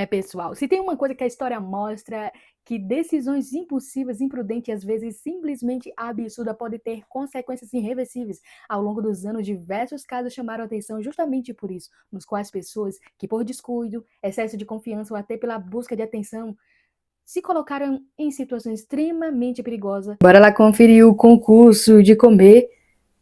Pessoal, se tem uma coisa que a história mostra, que decisões impulsivas, imprudentes e às vezes simplesmente absurdas podem ter consequências irreversíveis. Ao longo dos anos, diversos casos chamaram a atenção justamente por isso, nos quais pessoas que por descuido, excesso de confiança ou até pela busca de atenção, se colocaram em situações extremamente perigosas. Bora lá conferir o concurso de comer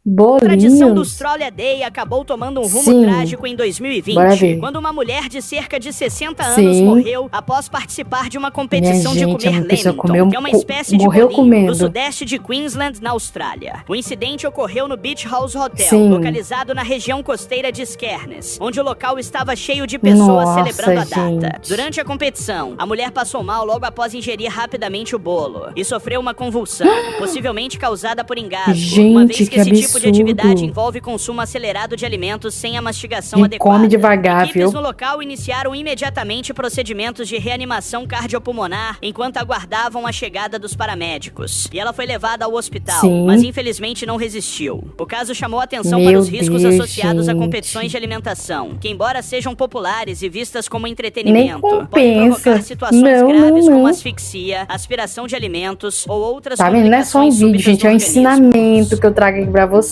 bolinhos. A tradição do Australia Day acabou tomando um rumo trágico em 2020, quando uma mulher de cerca de 60 anos morreu após participar de uma competição de comer Lamington, que é uma espécie de bolinho, no sudeste de Queensland, na Austrália. O incidente ocorreu no Beach House Hotel, localizado na região costeira de Skärnes, onde o local estava cheio de pessoas celebrando a data. Durante a competição, a mulher passou mal logo após ingerir rapidamente o bolo e sofreu uma convulsão, possivelmente causada por engasgo, uma vez que esse tipo de atividade envolve consumo acelerado de alimentos sem a mastigação adequada. Come devagar, Equipes no local iniciaram imediatamente procedimentos de reanimação cardiopulmonar enquanto aguardavam a chegada dos paramédicos. E ela foi levada ao hospital, mas infelizmente não resistiu. O caso chamou atenção para os riscos associados a competições de alimentação, que embora sejam populares e vistas como entretenimento, podem provocar situações graves como asfixia, aspiração de alimentos ou outras complicações. Não é só um vídeo, gente, é um ensinamento que eu trago aqui pra vocês,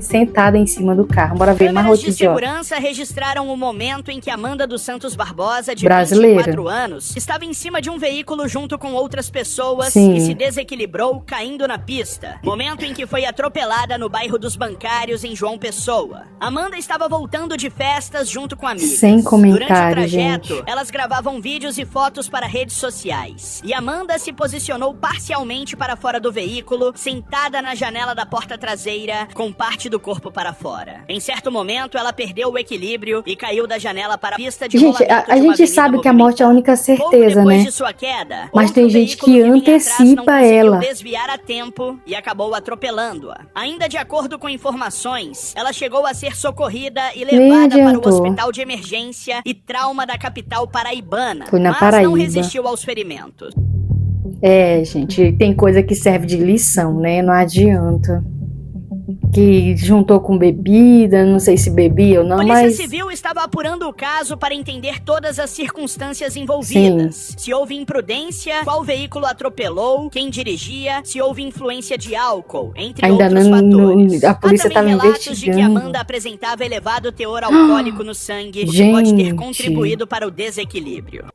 sentada em cima do carro. Bora ver mais rotina. Câmeras de segurança registraram o momento em que Amanda dos Santos Barbosa, de 24 anos, estava em cima de um veículo junto com outras pessoas e se desequilibrou caindo na pista. Momento em que foi atropelada no bairro dos Bancários, em João Pessoa. Amanda estava voltando de festas junto com amigas. Sem comentário, durante o trajeto, gente, elas gravavam vídeos e fotos para redes sociais. E Amanda se posicionou parcialmente para fora do veículo, sentada na janela da porta traseira, com parte do corpo para fora. Em certo momento, ela perdeu o equilíbrio e caiu da janela para a pista de rolamento. Gente, a gente sabe que a morte é a única certeza, né? De sua queda, mas tem gente que antecipa ela. Desviar a tempo e acabou atropelando-a. Ainda de acordo com informações, ela chegou a ser socorrida e levada para o hospital de emergência e trauma da capital paraibana, mas não resistiu aos ferimentos. Gente, tem coisa que serve de lição, né? Não adianta. Que juntou com bebida, não sei se bebia ou não, mas... A Polícia Civil estava apurando o caso para entender todas as circunstâncias envolvidas. Se houve imprudência, qual veículo atropelou, quem dirigia, se houve influência de álcool, entre outros fatores. A polícia estava investigando. Há também relatos de que Amanda apresentava elevado teor alcoólico no sangue, o que pode ter contribuído para o desequilíbrio.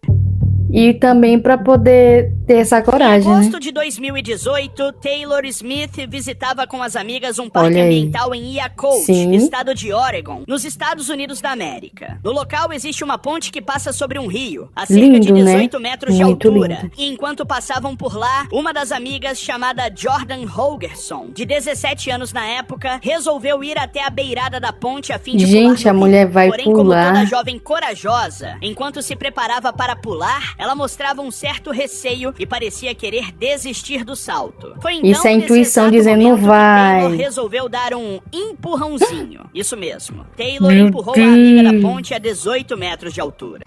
E também para poder ter essa coragem, Em agosto de 2018, Taylor Smith visitava com as amigas um parque ambiental em Yakult, estado de Oregon, nos Estados Unidos da América. No local existe uma ponte que passa sobre um rio, a cerca de 18 metros de altura. E enquanto passavam por lá, uma das amigas, chamada Jordan Holgerson, de 17 anos na época, resolveu ir até a beirada da ponte a fim de pular no a mulher vai Porém, pular. Como toda jovem corajosa, enquanto se preparava para pular, ela mostrava um certo receio e parecia querer desistir do salto. Foi então isso é a intuição dizendo não vai. Taylor resolveu dar um empurrãozinho. Isso mesmo. Taylor empurrou a amiga da ponte a 18 metros de altura.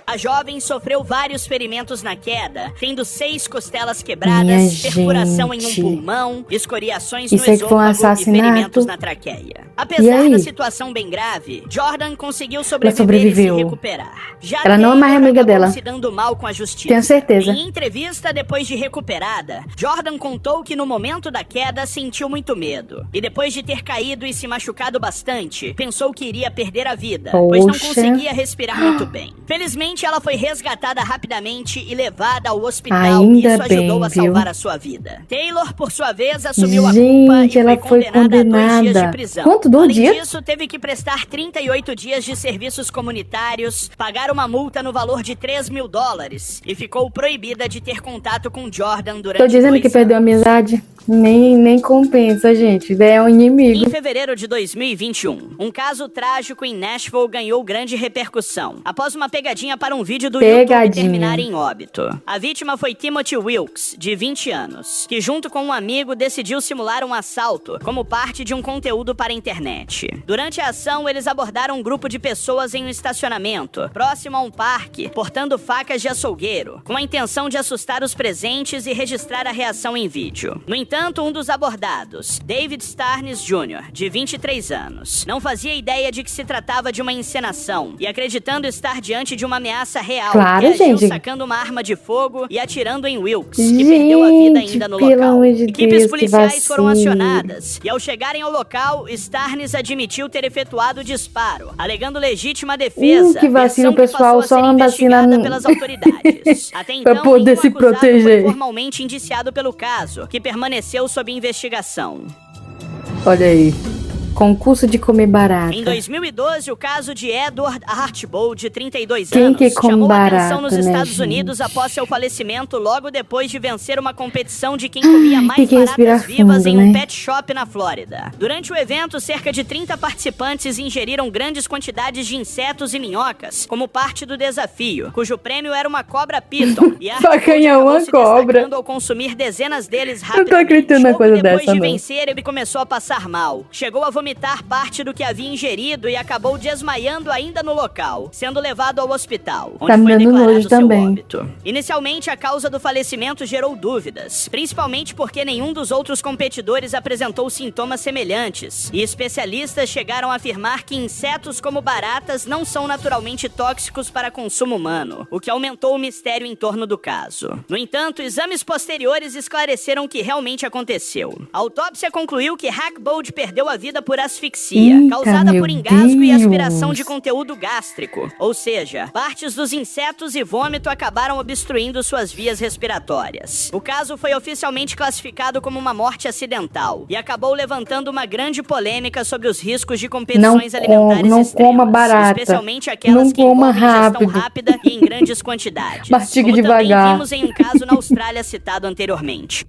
A jovem sofreu vários ferimentos na queda, tendo 6 costelas quebradas, perfuração em um pulmão, escoriações no esôfago e ferimentos na traqueia. Apesar da situação bem grave, Jordan conseguiu sobreviver e se recuperar. Já ela não é mais amiga dela. Se dando mal com a justiça. Tenho certeza. Em entrevista depois de recuperada, Jordan contou que no momento da queda sentiu muito medo. E depois de ter caído e se machucado bastante, pensou que iria perder a vida, pois não conseguia respirar muito bem. Felizmente, ela foi resgatada rapidamente e levada ao hospital. Isso ajudou a salvar a sua vida. Taylor, por sua vez, assumiu a culpa e ela foi condenada a 2 dias de prisão. Quanto? 2 dias? Além disso, teve que prestar 38 dias de serviços comunitários, pagar uma multa no valor de $3.000 e ficou proibida de ter contato com Jordan durante 2 anos. Tô dizendo que perdeu a amizade. Nem compensa, gente. É um inimigo. Em fevereiro de 2021, um caso trágico em Nashville ganhou grande repercussão após uma pegadinha para um vídeo do YouTube terminar em óbito. A vítima foi Timothy Wilkes, de 20 anos, que junto com um amigo decidiu simular um assalto como parte de um conteúdo para a internet. Durante a ação, eles abordaram um grupo de pessoas em um estacionamento, próximo a um parque, portando facas de açougueiro, com a intenção de assustar os presentes e registrar a reação em vídeo. No entanto, entanto, um dos abordados, David Starnes Jr., de 23 anos, não fazia ideia de que se tratava de uma encenação e, acreditando estar diante de uma ameaça real, reagiu sacando uma arma de fogo e atirando em Wilkes, que perdeu a vida ainda no local. Equipes policiais foram acionadas e, ao chegarem ao local, Starnes admitiu ter efetuado o disparo, alegando legítima defesa, que vacilo, pessoal, só anda assim pelas autoridades. Até então, pra poder se proteger. Foi formalmente indiciado pelo caso, que permaneceu sob investigação. Olha aí. Concurso de comer barata. Em 2012, o caso de Edward Archbold, de 32 Quem anos, que come chamou barata, a atenção nos Estados Unidos após seu falecimento, logo depois de vencer uma competição de quem comia mais baratas vivas em um pet shop na Flórida. Durante o evento, cerca de 30 participantes ingeriram grandes quantidades de insetos e minhocas, como parte do desafio, cujo prêmio era uma cobra python. E Facanha uma cobra. Ao consumir dezenas deles rapidamente. Eu tô acreditando na coisa depois dessa, de não. vencer, ele começou a passar mal. Chegou a vomitar parte do que havia ingerido e acabou desmaiando ainda no local, sendo levado ao hospital, onde foi declarado seu óbito. Inicialmente, a causa do falecimento gerou dúvidas, principalmente porque nenhum dos outros competidores apresentou sintomas semelhantes, e especialistas chegaram a afirmar que insetos como baratas não são naturalmente tóxicos para consumo humano, o que aumentou o mistério em torno do caso. No entanto, exames posteriores esclareceram o que realmente aconteceu. A autópsia concluiu que Archbold perdeu a vida por asfixia, causada por engasgo e aspiração de conteúdo gástrico. Ou seja, partes dos insetos e vômito acabaram obstruindo suas vias respiratórias. O caso foi oficialmente classificado como uma morte acidental e acabou levantando uma grande polêmica sobre os riscos de competições alimentares não extremas, coma barata, especialmente aquelas que envolvem ingestão rápida e em grandes quantidades. Mastigue como devagar. Também vimos em um caso na Austrália citado anteriormente.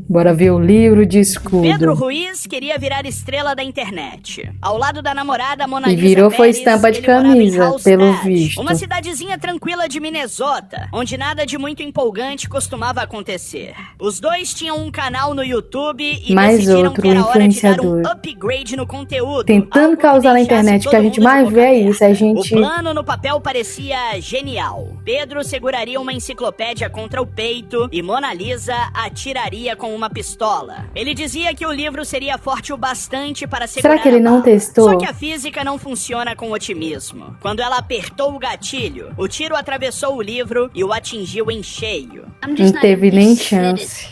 Bora ver o livro de escudo. Pedro Ruiz queria virar estrela da internet. Ao lado da namorada Mona Lisa E virou Pérez, foi estampa de camisa, pelo visto. Uma cidadezinha tranquila de Minnesota, onde nada de muito empolgante costumava acontecer. Os dois tinham um canal no YouTube e decidiram que era hora de dar um upgrade no conteúdo. Tentando causar na internet, que a gente mais vê é isso, a gente... O plano no papel parecia genial. Pedro seguraria uma enciclopédia contra o peito e Mona Lisa atiraria com uma pistola. Ele dizia que o livro seria forte o bastante para segurar. Será que ele não testou? Só que a física não funciona com otimismo. Quando ela apertou o gatilho, o tiro atravessou o livro e o atingiu em cheio. Não teve nem chance.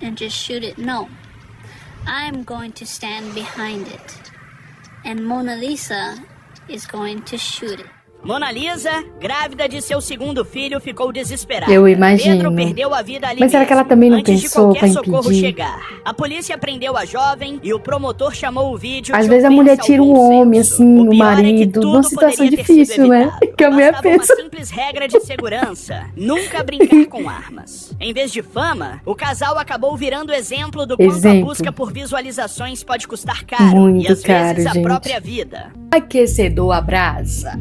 And just shoot it. No. I'm going to stand behind it. And Mona Lisa is going to shoot it. Mona Lisa, grávida de seu segundo filho, ficou desesperada. Eu imagino. Pedro perdeu a vida ali Mas será que ela também não antes pensou de pra qualquer socorro impedir? chegar. A polícia prendeu a jovem e o promotor chamou o vídeo Às de vezes a ofensa mulher ao tira bom um homem, senso. assim, O o pior é que marido, tudo numa situação poderia ter sido difícil, né? evitado. Que a mulher Bastava pensa. uma simples regra de segurança: nunca brincar com armas. Em vez de fama, o casal acabou virando exemplo do quanto a busca por visualizações pode custar caro. Muito e às caro, vezes a gente. própria vida. Aquecedor a brasa.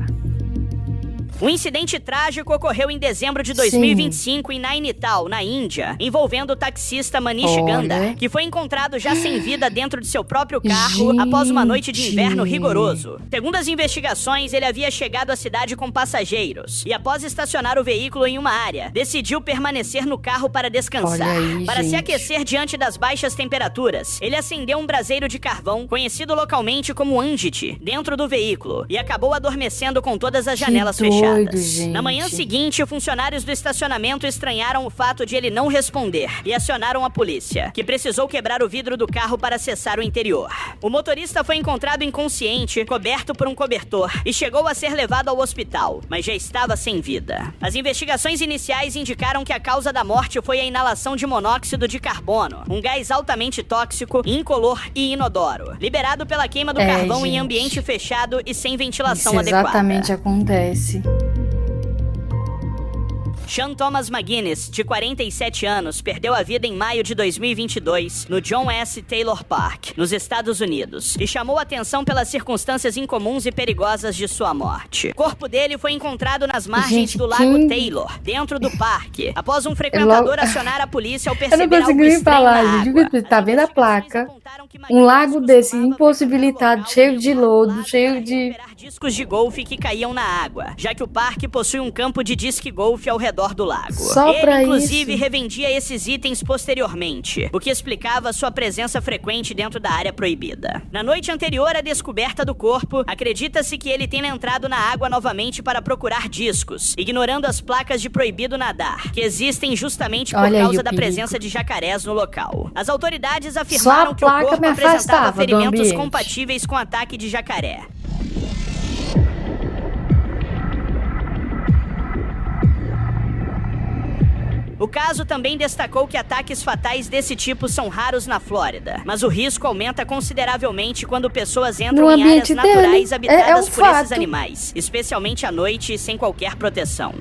Um incidente trágico ocorreu em dezembro de 2025 em Nainital, na Índia, envolvendo o taxista Manish Ganda, que foi encontrado já sem vida dentro de seu próprio carro após uma noite de inverno rigoroso. Segundo as investigações, ele havia chegado à cidade com passageiros e, após estacionar o veículo em uma área, decidiu permanecer no carro para descansar. Aí, para se aquecer diante das baixas temperaturas, ele acendeu um braseiro de carvão, conhecido localmente como Angit, dentro do veículo e acabou adormecendo com todas as janelas fechadas. Na manhã seguinte, funcionários do estacionamento estranharam o fato de ele não responder e acionaram a polícia, que precisou quebrar o vidro do carro para acessar o interior. O motorista foi encontrado inconsciente, coberto por um cobertor, e chegou a ser levado ao hospital, mas já estava sem vida. As investigações iniciais indicaram que a causa da morte foi a inalação de monóxido de carbono, um gás altamente tóxico, incolor e inodoro, liberado pela queima do carvão em ambiente fechado e sem ventilação adequada. Exatamente acontece. Sean Thomas McGuinness, de 47 anos, perdeu a vida em maio de 2022 no John S. Taylor Park, nos Estados Unidos, e chamou atenção pelas circunstâncias incomuns e perigosas de sua morte. O corpo dele foi encontrado nas margens do Lago Taylor, dentro do parque, após um frequentador acionar a polícia ao perceber algo estranho na água. Eu não consegui nem falar, gente. Tá vendo a placa? Um lago desse impossibilitado, cheio de lodo, cheio de... discos de golfe que caíam na água, já que o parque possui um campo de disque golfe ao redor redor do lago. Só Ele, pra inclusive, isso. revendia esses itens posteriormente, o que explicava sua presença frequente dentro da área proibida. Na noite anterior à descoberta do corpo, acredita-se que ele tenha entrado na água novamente para procurar discos, ignorando as placas de proibido nadar, que existem justamente por causa da presença de jacarés no local. As autoridades afirmaram que o corpo apresentava ferimentos compatíveis com ataque de jacaré. O caso também destacou que ataques fatais desse tipo são raros na Flórida, mas o risco aumenta consideravelmente quando pessoas entram em áreas naturais habitadas por esses animais, especialmente à noite e sem qualquer proteção.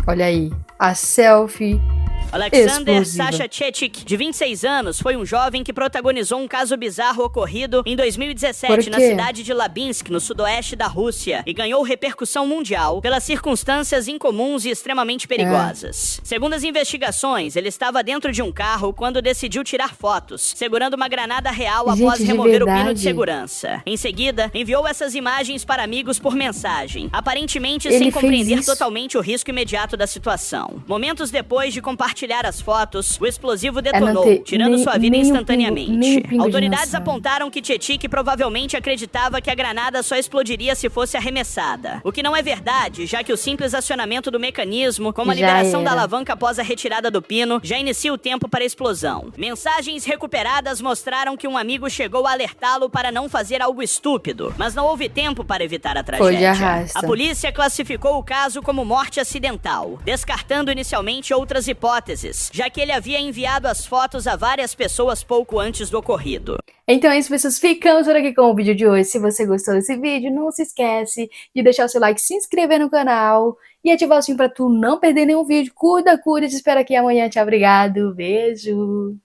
Olha aí, a selfie Alexander Sachachechik, de 26 anos, foi um jovem que protagonizou um caso bizarro ocorrido em 2017 na cidade de Labinsk, no sudoeste da Rússia, e ganhou repercussão mundial pelas circunstâncias incomuns e extremamente perigosas. Segundo as investigações, ele estava dentro de um carro quando decidiu tirar fotos, segurando uma granada real após remover o pino de segurança. Em seguida, enviou essas imagens para amigos por mensagem, aparentemente sem compreender totalmente o risco imediato da situação. Momentos depois de compartilhar as fotos, o explosivo detonou, tirando sua vida instantaneamente. Autoridades apontaram que Chechik provavelmente acreditava que a granada só explodiria se fosse arremessada, o que não é verdade, já que o simples acionamento do mecanismo, como a liberação da alavanca após a retirada do pino, já inicia o tempo para a explosão. Mensagens recuperadas mostraram que um amigo chegou a alertá-lo para não fazer algo estúpido, mas não houve tempo para evitar a tragédia. A polícia classificou o caso como morte acidental, descartando inicialmente outras hipóteses, já que ele havia enviado as fotos a várias pessoas pouco antes do ocorrido. Então é isso, pessoas. Ficamos por aqui com o vídeo de hoje. Se você gostou desse vídeo, não se esquece de deixar o seu like, se inscrever no canal e ativar o sininho para tu não perder nenhum vídeo. Cuida, te espero aqui amanhã. Tchau, obrigado, beijo.